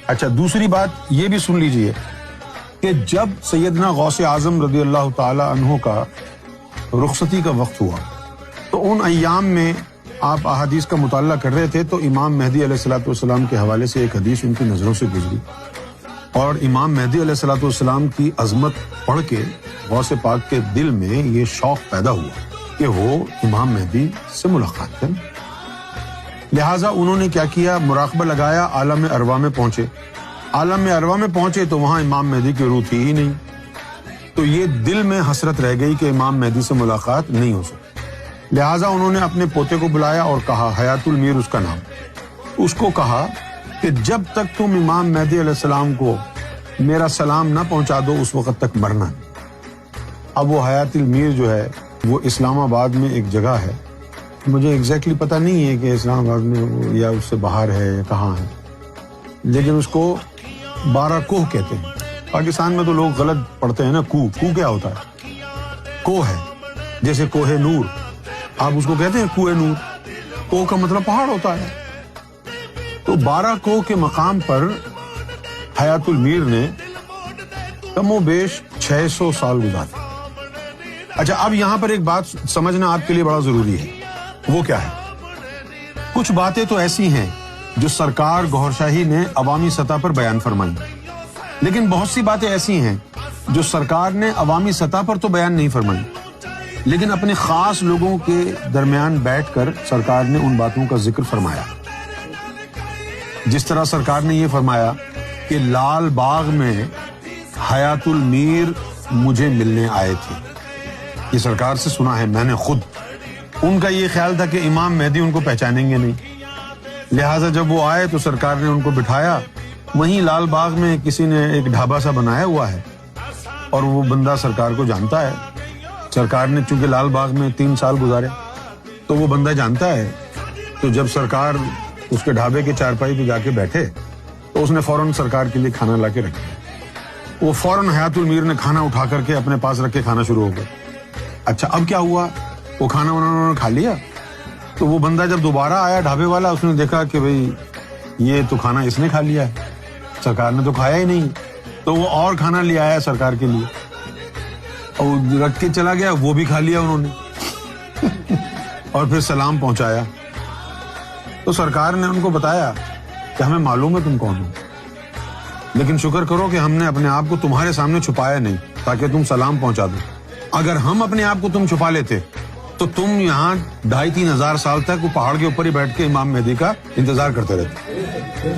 اچھا دوسری بات یہ بھی سن لیجئے کہ جب سیدنا غوث اعظم رضی اللہ تعالی عنہ کا رخصتی کا وقت ہوا تو ان ایام میں آپ احادیث کا مطالعہ کر رہے تھے تو امام مہدی علیہ الصلوۃ والسلام کے حوالے سے ایک حدیث ان کی نظروں سے گزری اور امام مہدی علیہ الصلوۃ والسلام کی عظمت پڑھ کے غوث پاک کے دل میں یہ شوق پیدا ہوا کہ وہ امام مہدی سے ملاقات کریں. لہٰذا انہوں نے کیا کیا، مراقبہ لگایا، عالم ارواح میں پہنچے. عالم ارواح میں پہنچے تو وہاں امام مہدی کی روح تھی ہی نہیں، تو یہ دل میں حسرت رہ گئی کہ امام مہدی سے ملاقات نہیں ہو سکتی. لہٰذا انہوں نے اپنے پوتے کو بلایا اور کہا، حیات المیر اس کا نام، اس کو کہا کہ جب تک تم امام مہدی علیہ السلام کو میرا سلام نہ پہنچا دو اس وقت تک مرنا نہیں. اب وہ حیات المیر جو ہے وہ اسلام آباد میں ایک جگہ ہے، مجھے ایگزیکٹلی پتہ نہیں ہے کہ اسلام آباد میں وہ یا اس سے باہر ہے یا کہاں ہے، لیکن اس کو 12 کوہ کہتے ہیں. پاکستان میں تو لوگ غلط پڑھتے ہیں نا، کوہ کیا ہوتا ہے؟ کوہ ہے، جیسے کوہ نور آپ اس کو کہتے ہیں کوہ نور، کوہ کا مطلب پہاڑ ہوتا ہے. تو 12 کوہ کے مقام پر حیات المیر نے کم و بیش 600 سال گزارے. اچھا اب یہاں پر ایک بات سمجھنا آپ کے لیے بڑا ضروری ہے، وہ کیا ہے؟ کچھ باتیں تو ایسی ہیں جو سرکار گوھر شاہی نے عوامی سطح پر بیان فرمائی، لیکن بہت سی باتیں ایسی ہیں جو سرکار نے عوامی سطح پر تو بیان نہیں فرمائی، لیکن اپنے خاص لوگوں کے درمیان بیٹھ کر سرکار نے ان باتوں کا ذکر فرمایا. جس طرح سرکار نے یہ فرمایا کہ لال باغ میں حیات المیر مجھے ملنے آئے تھے. یہ سرکار سے سنا ہے میں نے خود. ان کا یہ خیال تھا کہ امام مہدی ان کو پہچانیں گے نہیں، لہٰذا جب وہ آئے تو سرکار نے ان کو بٹھایا. وہیں لال باغ میں کسی نے ایک ڈھابا سا بنایا ہوا ہے اور وہ بندہ سرکار کو جانتا ہے. سرکار نے چونکہ لال باغ میں 3 سال گزارے تو وہ بندہ جانتا ہے. تو جب سرکار اس کے ڈھابے کے چارپائی پہ جا کے بیٹھے تو اس نے فوراً سرکار کے لیے کھانا لا کے رکھا. وہ فوراً حیات المیر نے کھانا اٹھا کر کے اپنے پاس رکھ کے کھانا شروع ہو گیا. اچھا اب کیا ہوا، وہ کھانا انہوں نے کھا لیا تو وہ بندہ جب دوبارہ آیا ڈھابے والا، اس نے دیکھا کہ بھئی یہ تو کھانا اس نے کھا لیا ہے، سرکار نے تو کھایا ہی نہیں. تو وہ اور کھانا لے آیا سرکار کے لیے اور رکھ کے چلا گیا، وہ بھی کھا لیا انہوں نے اور پھر سلام پہنچایا. تو سرکار نے ان کو بتایا کہ ہمیں معلوم ہے تم کون ہو، لیکن شکر کرو کہ ہم نے اپنے آپ کو تمہارے سامنے چھپایا نہیں تاکہ تم سلام پہنچا دو. اگر ہم اپنے آپ کو تم چھپا لیتے تو تم یہاں 2500-3000 سال تک وہ پہاڑ کے اوپر ہی بیٹھ کے امام مہدی کا انتظار کرتے رہتے.